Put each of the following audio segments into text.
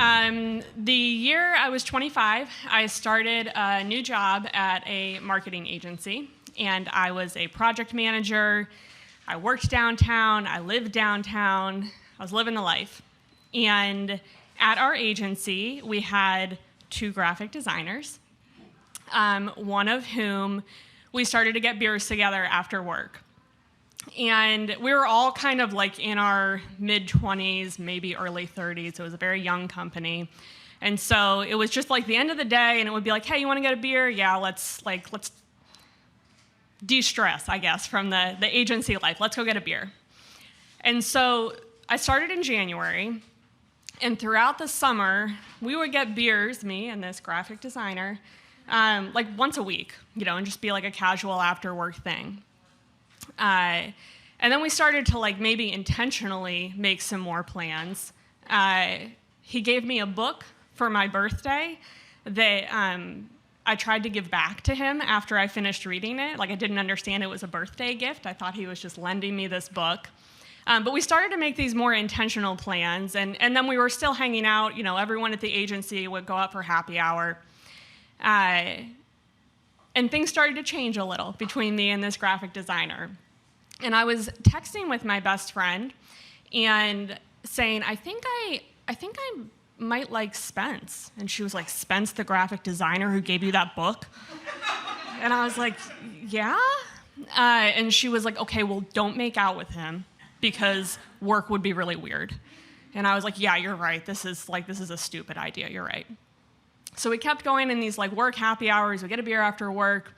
The year I was 25, I started a new job at a marketing agency, and I was a project manager. I worked downtown, I lived downtown, I was living the life. And at our agency, we had 2 graphic designers, one of whom we started to get beers together after work. And we were all kind of like in our mid-20s, maybe early 30s. It was a very young company. And so it was just like the end of the day, and it would be like, hey, you want to get a beer? Yeah, let's de-stress, I guess, from the agency life. Let's go get a beer. And so I started in January, and throughout the summer, we would get beers, me and this graphic designer, like once a week, and just be like a casual after-work thing. And then we started to like maybe intentionally make some more plans. He gave me a book for my birthday that I tried to give back to him after I finished reading it. Like, I didn't understand it was a birthday gift. I thought he was just lending me this book. But we started to make these more intentional plans, and then we were still hanging out. Everyone at the agency would go out for happy hour. And things started to change a little between me and this graphic designer. And I was texting with my best friend and saying, I think I might like Spence. And she was like, Spence, the graphic designer who gave you that book? And I was like, yeah? And she was like, okay, well, don't make out with him because work would be really weird. And I was like, yeah, you're right. This is a stupid idea. You're right. So we kept going in these like work happy hours. We get a beer after work.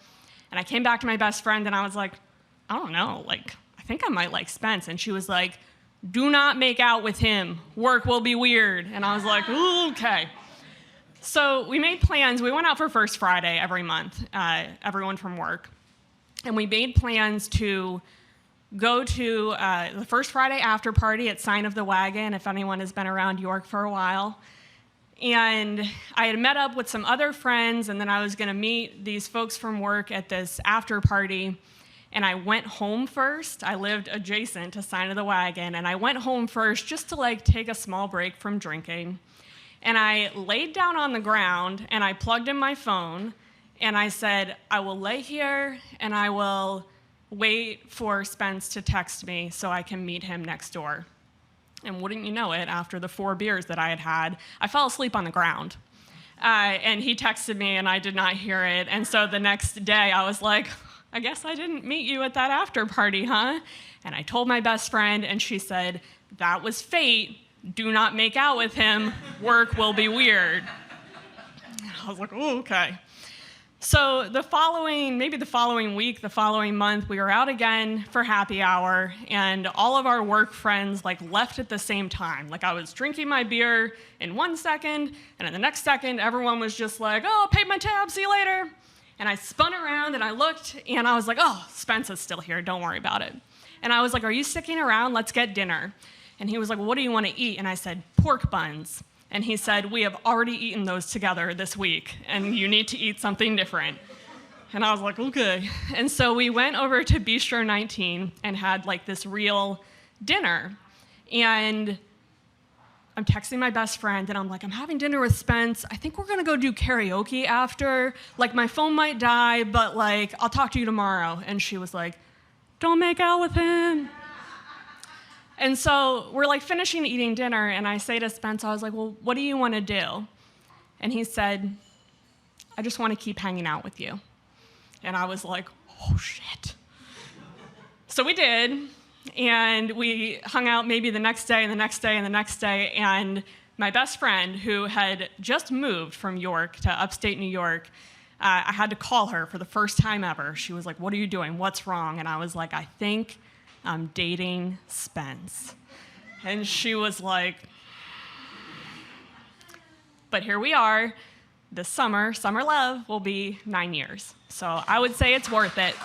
And I came back to my best friend and I was like, I don't know, I think I might like Spence. And she was like, do not make out with him. Work will be weird. And I was like, ooh, okay. So we made plans. We went out for First Friday every month, everyone from work. And we made plans to go to the First Friday after party at Sign of the Wagon, if anyone has been around York for a while. And I had met up with some other friends, and then I was going to meet these folks from work at this after party. And I went home first. I lived adjacent to Sign of the Wagon, and I went home first just to take a small break from drinking. And I laid down on the ground, and I plugged in my phone, and I said, I will lay here, and I will wait for Spence to text me so I can meet him next door. And wouldn't you know it, after the 4 beers that I had had, I fell asleep on the ground. And he texted me, and I did not hear it. And so the next day, I was like, I guess I didn't meet you at that after party, huh? And I told my best friend, and she said, that was fate. Do not make out with him. Work will be weird. I was like, oh, okay. So the following week, the following month, we were out again for happy hour, and all of our work friends left at the same time. I was drinking my beer in 1 second, and in the next second, everyone was just like, oh, paid my tab, see you later. And I spun around and I looked, and I was like, oh, Spence is still here, don't worry about it. And I was like, are you sticking around? Let's get dinner. And he was like, well, what do you want to eat? And I said, pork buns. And he said, we have already eaten those together this week, and you need to eat something different. And I was like, okay. And so we went over to Bistro 19 and had this real dinner. And I'm texting my best friend, and I'm like, I'm having dinner with Spence. I think we're gonna go do karaoke after. My phone might die, but I'll talk to you tomorrow. And she was like, don't make out with him. And so we're finishing eating dinner, and I say to Spence, I was like, well, what do you want to do? And he said, I just want to keep hanging out with you. And I was like, oh, shit. So we did, and we hung out maybe the next day and the next day and the next day, and my best friend, who had just moved from York to upstate New York, I had to call her for the first time ever. She was like, what are you doing? What's wrong? And I was like, I think I'm dating Spence. And she was like, but here we are. This summer love will be 9 years. So I would say it's worth it.